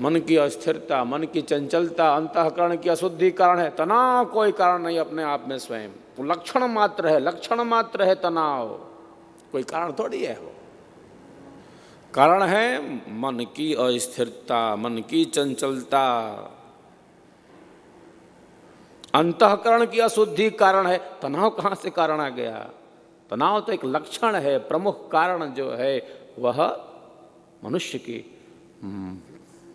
मन की अस्थिरता, मन की चंचलता अंतःकरण की अशुद्धि कारण है। तनाव कोई कारण नहीं अपने आप में स्वयं, वो लक्षण मात्र है, लक्षण मात्र है तनाव, कोई कारण थोड़ी है। वो कारण है मन की अस्थिरता, मन की चंचलता, अंतःकरण की अशुद्धि कारण है। तनाव कहाँ से कारण आ गया? तनाव तो एक लक्षण है, प्रमुख कारण जो है वह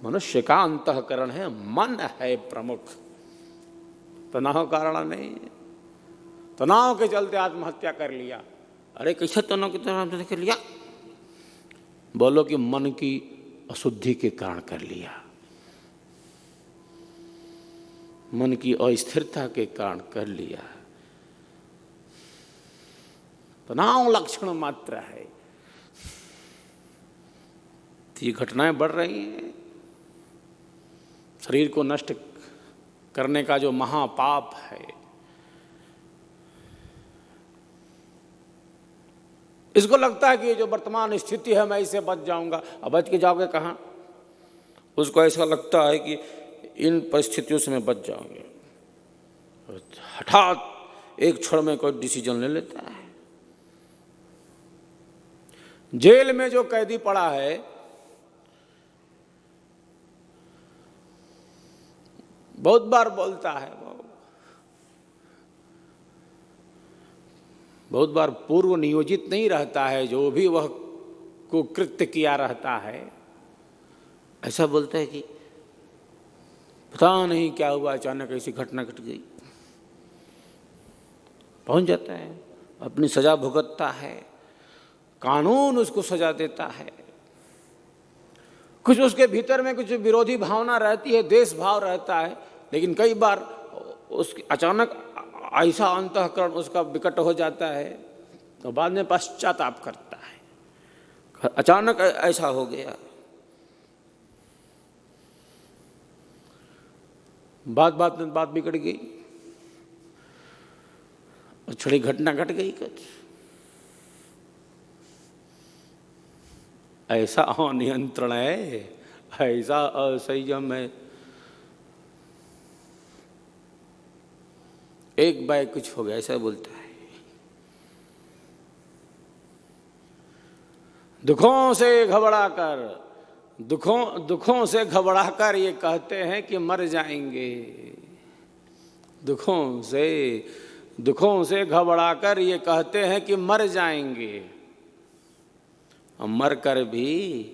मनुष्य का अंतःकरण है, मन है प्रमुख, तनाव कारण नहीं। तनाव के चलते आत्महत्या कर लिया। अरे कैसे तनाव के तरह कर लिया? बोलो कि मन की अशुद्धि के कारण कर लिया, मन की अस्थिरता के कारण कर लिया। तनाव लक्षण मात्र है। ये घटनाएं बढ़ रही हैं। शरीर को नष्ट करने का जो महापाप है, इसको लगता है कि ये जो वर्तमान स्थिति है मैं इससे बच जाऊंगा। अब बच के जाओगे कहाँ? उसको ऐसा लगता है कि इन परिस्थितियों से मैं बच जाऊंगे, हठात एक क्षण में कोई डिसीजन ले लेता है। जेल में जो कैदी पड़ा है, बहुत बार बोलता है, बहुत बार पूर्व नियोजित नहीं रहता है, जो भी वह को कृत्य किया रहता है। ऐसा बोलता है कि पता नहीं क्या हुआ, अचानक ऐसी घटना घट गई। पहुंच जाता है, अपनी सजा भुगतता है, कानून उसको सजा देता है। कुछ उसके भीतर में कुछ विरोधी भावना रहती है, देश भाव रहता है, लेकिन कई बार उसकी अचानक ऐसा अंतःकरण उसका विकट हो जाता है तो बाद में पश्चाताप करता है, अचानक ऐसा हो गया। बात बिगड़ गई, छड़ी घटना घट गई कुछ। ऐसा अनियंत्रण है, ऐसा असंयम है, एक बार कुछ हो गया, ऐसा बोलता है। दुखों से घबराकर ये कहते हैं कि मर जाएंगे। दुखों से घबराकर ये कहते हैं कि मर जाएंगे। मर कर भी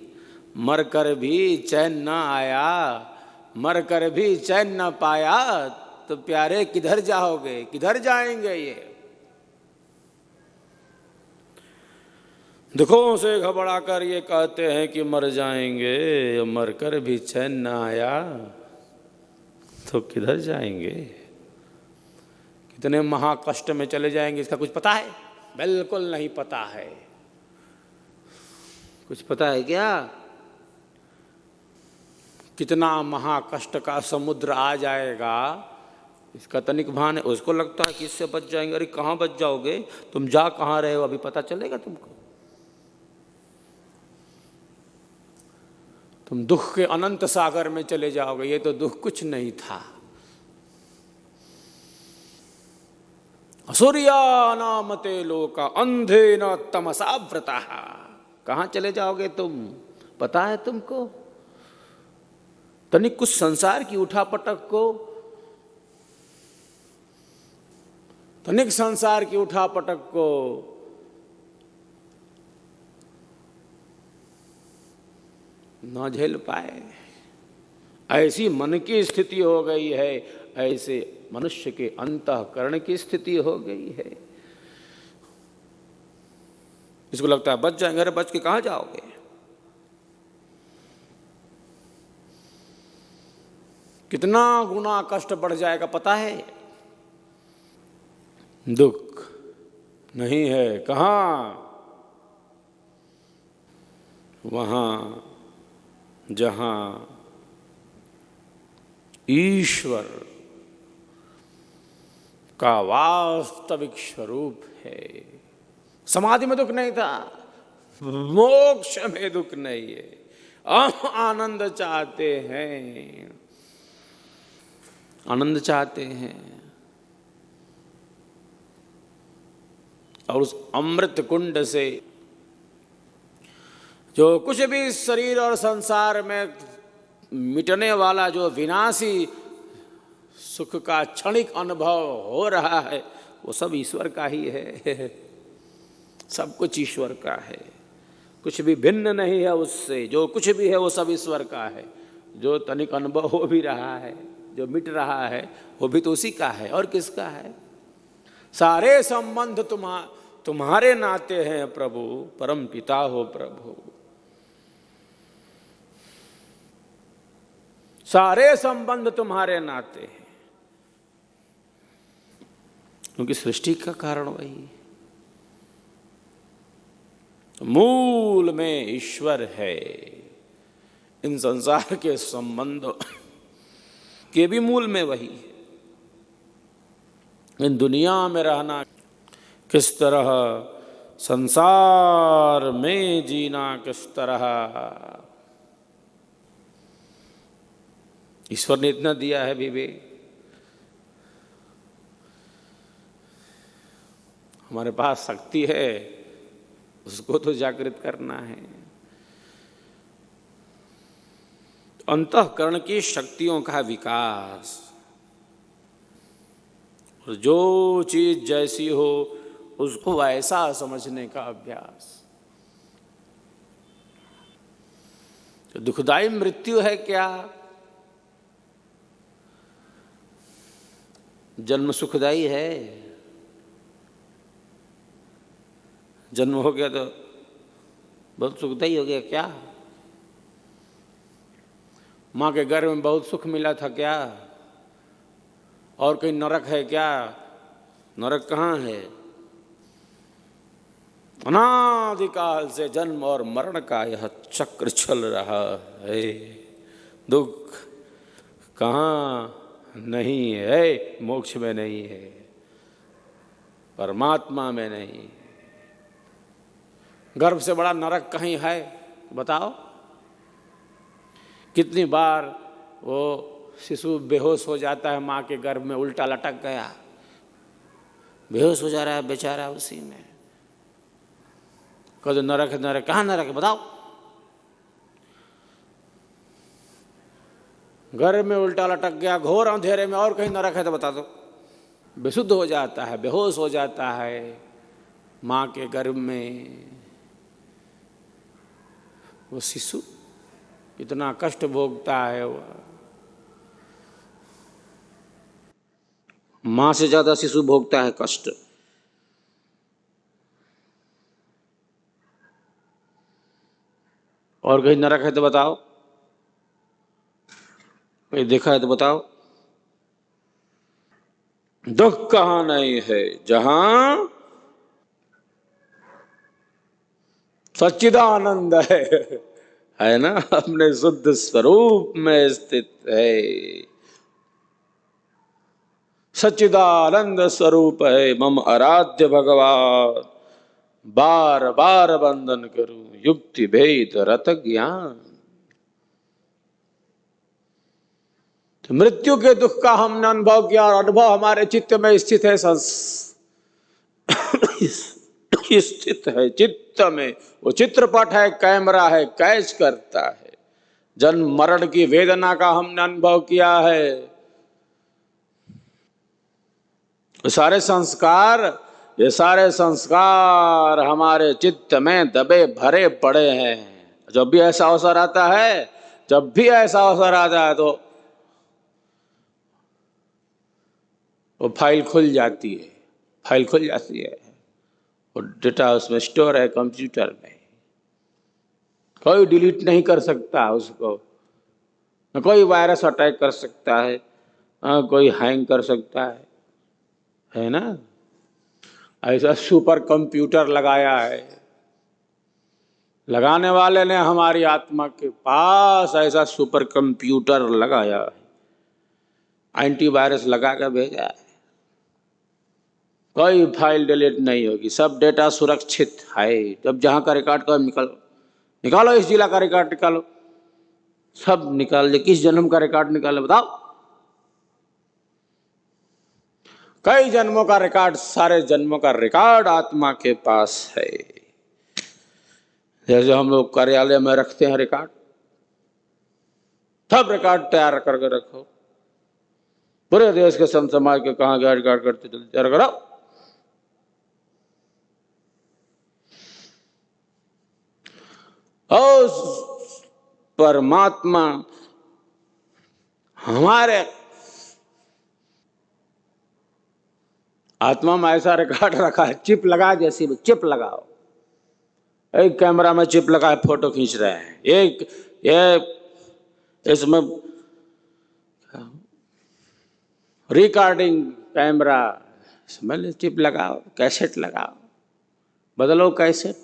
चैन न आया, मर कर भी चैन न पाया, तो प्यारे किधर जाओगे, किधर जाएंगे ये? दुखों से घबराकर ये कहते हैं कि मर जाएंगे, मर कर भी चैन न आया तो किधर जाएंगे? कितने महाकष्ट में चले जाएंगे, इसका कुछ पता है? बिल्कुल नहीं पता है। कुछ पता है क्या? कितना महाकष्ट का समुद्र आ जाएगा, इसका तनिक भान है। उसको लगता है कि इससे बच जाएंगे। अरे कहाँ बच जाओगे? तुम जा कहाँ रहे हो अभी पता चलेगा तुमको। तुम दुख के अनंत सागर में चले जाओगे। ये तो दुख कुछ नहीं था। असुरिया नामते लोका अंधे न तमसा व्रता। कहाँ चले जाओगे तुम? पता है तुमको? तनिक कुछ संसार की उठापटक को, तनिक संसार की उठापटक को न झेल पाए। ऐसी मन की स्थिति हो गई है, ऐसे मनुष्य के अंतःकरण की स्थिति हो गई है। इसको लगता है बच जाएंगे। अरे बच के कहाँ जाओगे? कितना गुना कष्ट बढ़ जाएगा पता है? दुख नहीं है कहाँ? वहाँ जहाँ ईश्वर का वास्तविक स्वरूप है। समाधि में दुख नहीं था, मोक्ष में दुख नहीं है। हम आनंद चाहते हैं, आनंद चाहते हैं। और उस अमृत कुंड से जो कुछ भी शरीर और संसार में मिटने वाला जो विनाशी सुख का क्षणिक अनुभव हो रहा है, वो सब ईश्वर का ही है। सब कुछ ईश्वर का है, कुछ भी भिन्न नहीं है उससे। जो कुछ भी है वो सब ईश्वर का है। जो तनिक अनुभव हो भी रहा है, जो मिट रहा है, वो भी तो उसी का है, और किसका है। सारे संबंध तुम्हारे नाते हैं प्रभु, परम पिता हो प्रभु। सारे संबंध तुम्हारे नाते हैं, क्योंकि सृष्टि का कारण वही, मूल में ईश्वर है। इन संसार के संबंधों के भी मूल में वही है। इन दुनिया में रहना किस तरह, संसार में जीना किस तरह, ईश्वर ने इतना दिया है विवेक। हमारे पास शक्ति है, उसको तो जागृत करना है। अंतःकरण की शक्तियों का विकास, जो चीज जैसी हो उसको ऐसा समझने का अभ्यास। तो दुखदाई मृत्यु है क्या? जन्म सुखदाई है। जन्म हो गया तो बहुत सुखदाई हो गया क्या? माँ के गर्भ में बहुत सुख मिला था क्या? और कहीं नरक है क्या? नरक कहाँ है? अनादिकाल से जन्म और मरण का यह चक्र चल रहा है। दुख कहाँ नहीं है? मोक्ष में नहीं है, परमात्मा में नहीं। गर्भ से बड़ा नरक कहीं है? बताओ। कितनी बार वो शिशु बेहोश हो जाता है, माँ के गर्भ में उल्टा लटक गया, बेहोश हो जा रहा है बेचारा उसी में। कद नरक है, नरक कहाँ नरक है बताओ? गर्भ में उल्टा लटक गया, घोर अंधेरे में, और कहीं नरक है तो बता दो। बेसुद्ध हो जाता है, बेहोश हो जाता है माँ के गर्भ में वो शिशु, कितना कष्ट भोगता है वह। माँ से ज्यादा शिशु भोगता है कष्ट। और कहीं नरक है तो बताओ, कहीं देखा है तो बताओ। दुख कहाँ नहीं है? जहां सच्चिदानंद है ना, अपने शुद्ध स्वरूप में स्थित है। सच्चिदानंद स्वरूप है मम आराध्य भगवान, बार बार वंदन करूं युक्ति भेद रत ज्ञान। तो मृत्यु के दुख का हमने अनुभव किया, और अनुभव हमारे चित्त में स्थित है, स्थित है चित्त में। वो चित्रपट है, कैमरा है, कैच करता है। जन्म मरण की वेदना का हमने अनुभव किया है। ये सारे संस्कार हमारे चित्त में दबे भरे पड़े हैं। जब भी ऐसा अवसर आता है, जब भी ऐसा अवसर आता है तो वो फाइल खुल जाती है, फाइल खुल जाती है। वो डेटा उसमें स्टोर है कंप्यूटर में, कोई डिलीट नहीं कर सकता उसको। न कोई वायरस अटैक कर सकता है, न कोई हैंग कर सकता है ना। ऐसा सुपर कंप्यूटर लगाया है, लगाने वाले ने हमारी आत्मा के पास ऐसा सुपर कंप्यूटर लगाया है, एंटीवायरस लगा कर भेजा है। कोई फाइल डिलीट नहीं होगी, सब डेटा सुरक्षित है। जब जहां का रिकॉर्ड का निकालो, इस जिला का रिकॉर्ड निकालो, सब निकाल ले, किस जन्म का रिकॉर्ड निकाले बताओ? कई जन्मों का रिकॉर्ड, सारे जन्मों का रिकॉर्ड आत्मा के पास है। जैसे हम लोग कार्यालय में रखते हैं रिकॉर्ड, सब रिकॉर्ड तैयार करके रखो, पूरे देश के संत समाज के कहाँ गया रिकॉर्ड करते चले, तैयार करो। और परमात्मा हमारे आत्मा में ऐसा रिकॉर्ड रखा है, चिप लगा, जैसी चिप लगाओ, एक कैमरा में चिप लगा है, फोटो खींच रहे हैं, एक ये इसमें रिकॉर्डिंग कैमरा, इसमें चिप लगाओ, कैसेट लगाओ, बदलो कैसेट,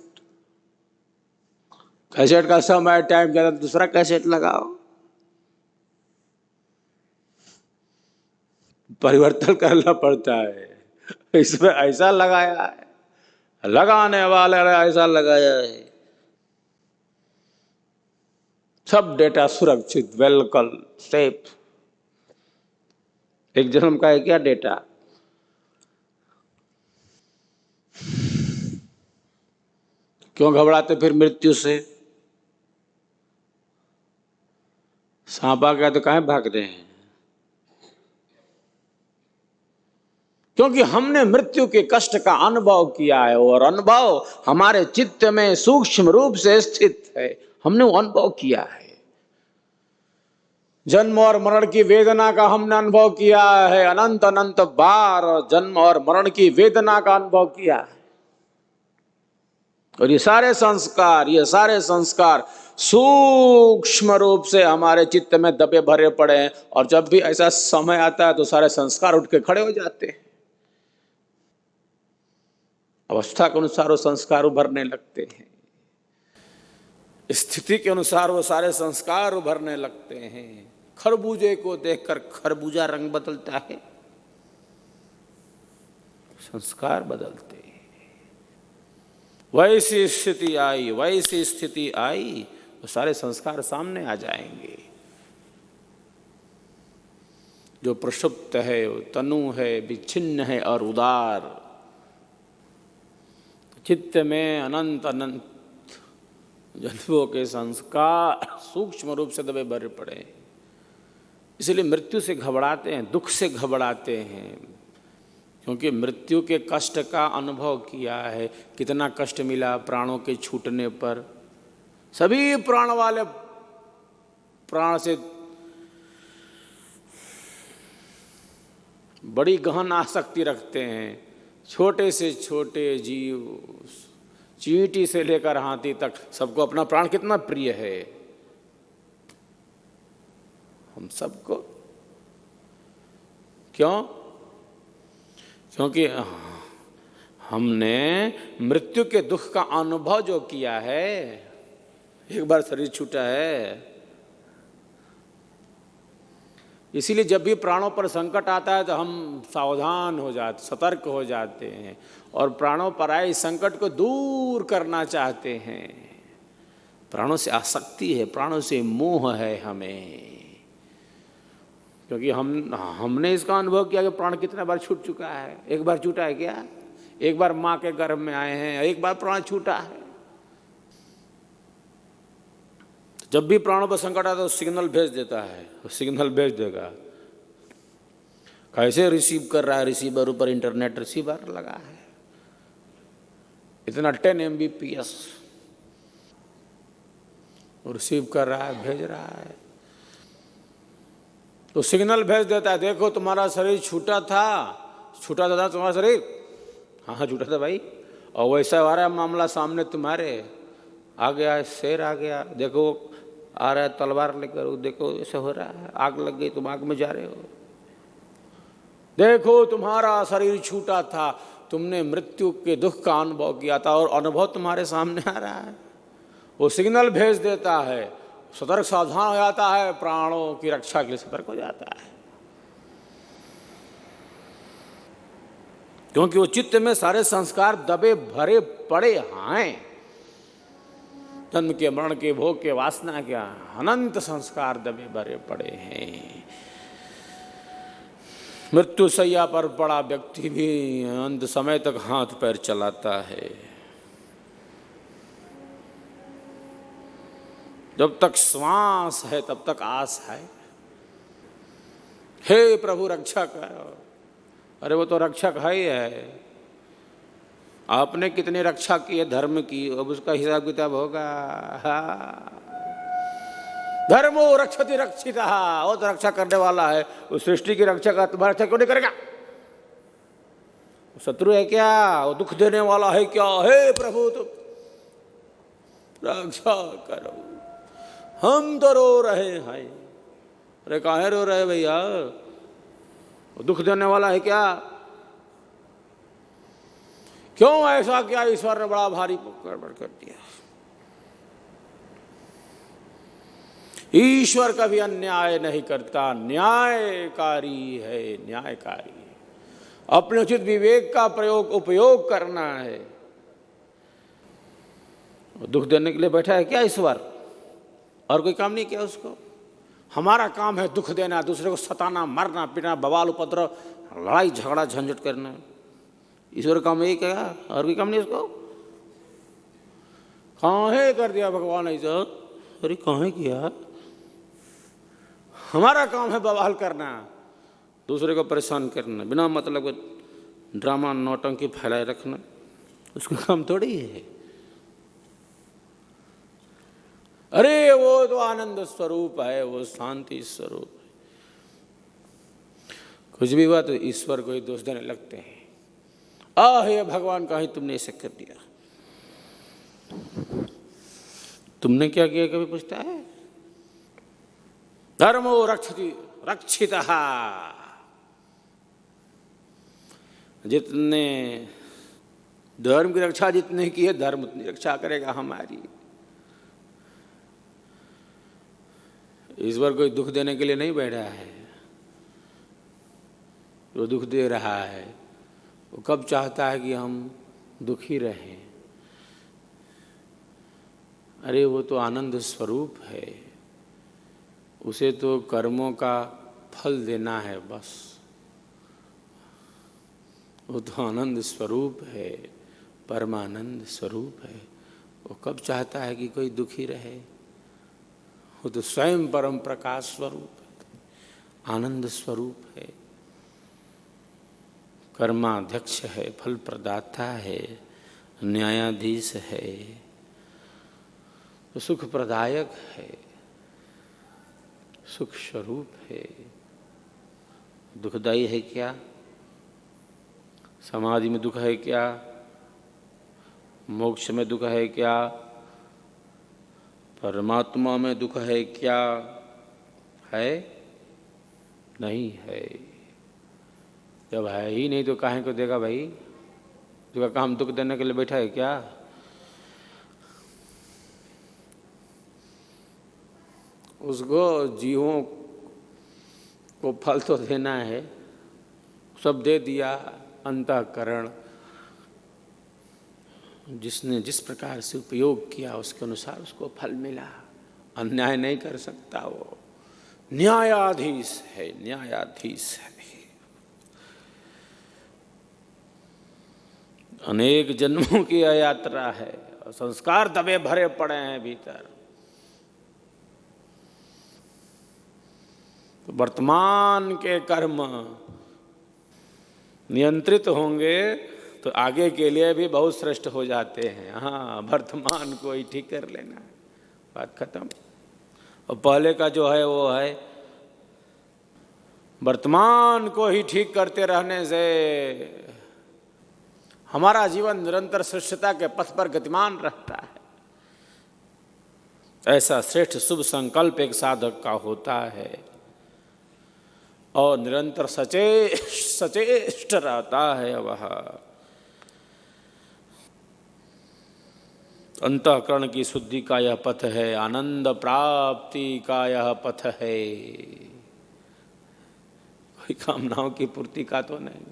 कैसेट का समय टाइम ज्यादा, दूसरा कैसेट लगाओ, परिवर्तन करना पड़ता है। इसमें ऐसा लगाया है, लगाने वाले ने ऐसा लगाया है, सब डेटा सुरक्षित, वेलकम, सेफ। एक जन्म का है क्या डेटा? क्यों घबराते फिर मृत्यु से? सांप आ गया तो काहे भाग रहे हैं? क्योंकि हमने मृत्यु के कष्ट का अनुभव किया है, और अनुभव हमारे चित्त में सूक्ष्म रूप से स्थित है, हमने वो अनुभव किया है। जन्म और मरण की वेदना का हमने अनुभव किया है, अनंत अनंत बार जन्म और मरण की वेदना का अनुभव किया है। और ये सारे संस्कार सूक्ष्म रूप से हमारे चित्त में दबे भरे पड़े हैं, और जब भी ऐसा समय आता है तो सारे संस्कार उठ के खड़े हो जाते हैं। अवस्था के अनुसार वो संस्कार उभरने लगते हैं, स्थिति के अनुसार वो सारे संस्कार उभरने लगते हैं। खरबूजे को देखकर खरबूजा रंग बदलता है, संस्कार बदलते हैं। वैसी स्थिति आई तो सारे संस्कार सामने आ जाएंगे। जो प्रक्षुब्ध है, वो तनु है, विच्छिन्न है और उदार, चित्त में अनंत अनंत जन्मों के संस्कार सूक्ष्म रूप से दबे भरे पड़े हैं। इसलिए मृत्यु से घबराते हैं, दुख से घबराते हैं, क्योंकि मृत्यु के कष्ट का अनुभव किया है। कितना कष्ट मिला प्राणों के छूटने पर। सभी प्राण वाले प्राण से बड़ी गहन आसक्ति रखते हैं। छोटे से छोटे जीव, चींटी से लेकर हाथी तक, सबको अपना प्राण कितना प्रिय है। हम सबको, क्यों? क्योंकि हमने मृत्यु के दुख का अनुभव जो किया है, एक बार शरीर छूटा है। इसीलिए जब भी प्राणों पर संकट आता है तो हम सावधान हो जाते, सतर्क हो जाते हैं, और प्राणों पर आए इस संकट को दूर करना चाहते हैं। प्राणों से आसक्ति है, प्राणों से मोह है हमें, क्योंकि हमने इसका अनुभव किया कि प्राण कितना बार छूट चुका है। एक बार छूटा है क्या? एक बार माँ के गर्भ में आए हैं, एक बार प्राण छूटा है। जब भी प्राणों पर संकट आता है तो सिग्नल भेज देता है, सिग्नल भेज देगा। कैसे रिसीव कर रहा है? रिसीवर ऊपर इंटरनेट रिसीवर लगा है, इतना 10 MBPS रिसीव कर रहा है, भेज रहा है। तो सिग्नल भेज देता है, देखो तुम्हारा शरीर छूटा था तुम्हारा शरीर, हाँ छूटा था भाई, और वैसा आ रहा है मामला सामने तुम्हारे, आ गया है शेर, आ गया, देखो आ रहा है तलवार लेकर, देखो ऐसा हो रहा है, आग लग गई, तुम आग में जा रहे हो, देखो तुम्हारा शरीर छूटा था, तुमने मृत्यु के दुख का अनुभव किया था, और अनुभव तुम्हारे सामने आ रहा है। वो सिग्नल भेज देता है, सतर्क सावधान हो जाता है, प्राणों की रक्षा के लिए सतर्क हो जाता है, क्योंकि वो चित्त में सारे संस्कार दबे भरे पड़े हैं। जन्म के, मरण के, भोग के, वासना के अनंत संस्कार दबे भरे पड़े हैं। मृत्यु शैया पर पड़ा व्यक्ति भी अंत समय तक हाथ पैर चलाता है। जब तक श्वास है तब तक आस है। हे प्रभु रक्षक, अरे वो तो रक्षक है ही है। आपने कितनी रक्षा की है धर्म की, अब उसका हिसाब किताब होगा। धर्मो रक्षति रक्षिता, वो तो रक्षा करने वाला है। उस सृष्टि की रक्षा का तुम्हारा रक्षा क्यों नहीं करेगा? शत्रु है क्या? वो दुख देने वाला है क्या? हे प्रभु तुम रक्षा करो, हम तो रो रहे हैं। अरे काहे रो रहे भैया? वो दुख देने वाला है क्या? क्यों ऐसा किया? ईश्वर ने बड़ा भारी गड़बड़ कर दिया। ईश्वर कभी अन्याय नहीं करता, न्यायकारी है, न्यायकारी है। अपने उचित विवेक का उपयोग करना है। दुख देने के लिए बैठा है क्या ईश्वर? और कोई काम नहीं किया उसको? हमारा काम है दुख देना, दूसरे को सताना, मारना, पीटना, बवाल उपद्रव, लड़ाई झगड़ा झंझट करना। ईश्वर का काम यही क्या? और कोई काम नहीं उसको? काहे कर दिया भगवान ऐसा? अरे काहे किया? हमारा काम है बवाल करना, दूसरे को परेशान करना, बिना मतलब ड्रामा नौटंकी फैलाए रखना, उसका काम थोड़ी है। अरे वो तो आनंद स्वरूप है, वो शांति स्वरूप है। कुछ भी हुआ तो ईश्वर को ही दोष देने लगते हैं। हे भगवान कहीं तुमने ऐसे कर दिया, तुमने क्या किया? कभी पूछता है? धर्मो रक्षति रक्षितः, जितने धर्म की रक्षा जितने की है, धर्म उतनी रक्षा करेगा हमारी। ईश्वर कोई दुख देने के लिए नहीं बैठा है। वो दुख दे रहा है, वो कब चाहता है कि हम दुखी रहें। अरे वो तो आनंद स्वरूप है, उसे तो कर्मों का फल देना है बस। वो तो आनंद स्वरूप है, परमानंद स्वरूप है। वो कब चाहता है कि कोई दुखी रहे? वो तो स्वयं परम प्रकाश स्वरूप है, आनंद स्वरूप है, कर्माध्यक्ष है, फल प्रदाता है, न्यायाधीश है, तो सुख प्रदायक है, सुख स्वरूप है। दुखदाई है क्या? समाधि में दुख है क्या? मोक्ष में दुख है क्या? परमात्मा में दुख है क्या? है? नहीं है। जब है ही नहीं तो काहे को देगा भाई? जो का काम दुख देने के लिए बैठा है क्या? उसको जीवों को फल तो देना है, सब दे दिया। अंतःकरण जिसने जिस प्रकार से उपयोग किया उसके अनुसार उसको फल मिला। अन्याय नहीं कर सकता, वो न्यायाधीश है, न्यायाधीश है। अनेक जन्मों की यह यात्रा है और संस्कार दबे भरे पड़े हैं भीतर। तो वर्तमान के कर्म नियंत्रित होंगे तो आगे के लिए भी बहुत श्रेष्ठ हो जाते हैं। हाँ, वर्तमान को ही ठीक कर लेना, बात खत्म। और पहले का जो है वो है, वर्तमान को ही ठीक करते रहने से हमारा जीवन निरंतर श्रेष्ठता के पथ पर गतिमान रहता है। ऐसा श्रेष्ठ शुभ संकल्प एक साधक का होता है और निरंतर सचेष्ट रहता है। वह अंतःकरण की शुद्धि का यह पथ है, आनंद प्राप्ति का यह पथ है, कोई कामनाओं की पूर्ति का तो नहीं।